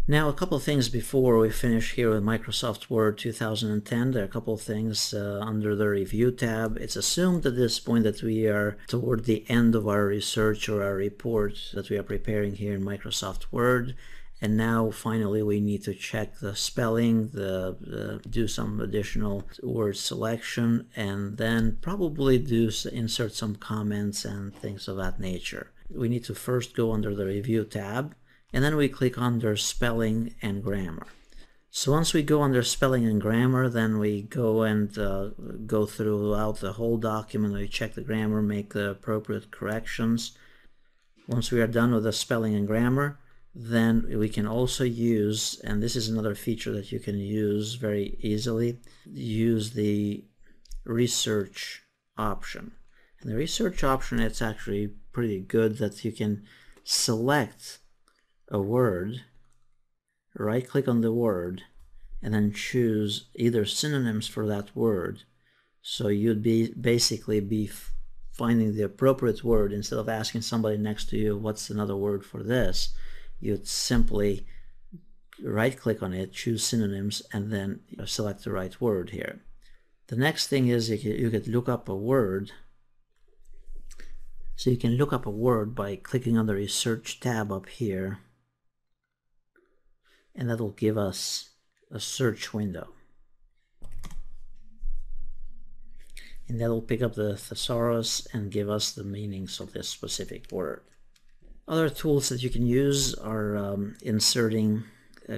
Now, a couple of things before we finish here with Microsoft Word 2010. There are a couple of things under the Review tab. It's assumed at this point that we are toward the end of our research or our report that we are preparing here in Microsoft Word. And now, finally, we need to check the spelling, do some additional word selection, and then probably insert some comments and things of that nature. We need to first go under the Review tab, and then we click under Spelling and Grammar. So once we go under Spelling and Grammar, then we go and go throughout the whole document. We check the grammar, make the appropriate corrections. Once we are done with the Spelling and Grammar, then we can also use, and this is another feature that you can use very easily, use the Research option. And the Research option, it's actually pretty good that you can select a word, right click on the word, and then choose either synonyms for that word. So you'd basically be finding the appropriate word. Instead of asking somebody next to you what's another word for this, you'd simply right click on it, choose synonyms, and then select the right word here. The next thing is you could look up a word. So you can look up a word by clicking on the Research tab up here, and that will give us a search window. And that will pick up the thesaurus and give us the meanings of this specific word. Other tools that you can use are inserting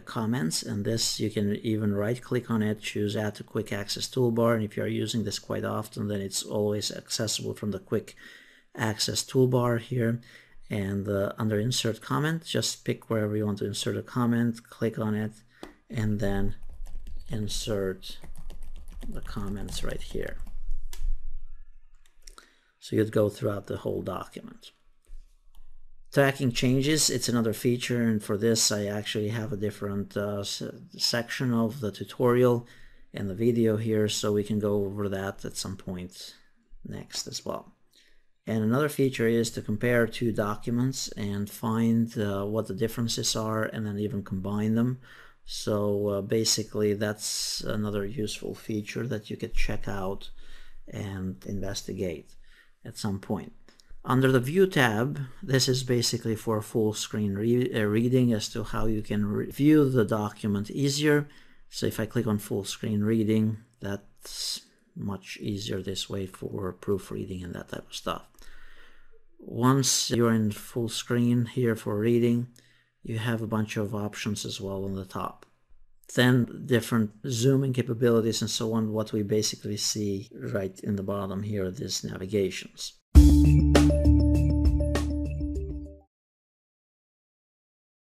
comments, and this you can even right click on it, choose Add to Quick Access Toolbar, and if you are using this quite often, then it's always accessible from the Quick Access Toolbar here. And under Insert Comment, just pick wherever you want to insert a comment, click on it, and then insert the comments right here. So you'd go throughout the whole document. Tracking changes, it's another feature, and for this I actually have a different section of the tutorial and the video here, so we can go over that at some point next as well. And another feature is to compare two documents and find what the differences are, and then even combine them. So basically that's another useful feature that you could check out and investigate at some point. Under the View tab, this is basically for full screen reading as to how you can view the document easier. So if I click on full screen reading, that's much easier this way for proofreading and that type of stuff. Once you're in full screen here for reading, you have a bunch of options as well on the top. Then different zooming capabilities and so on, what we basically see right in the bottom here are these navigations.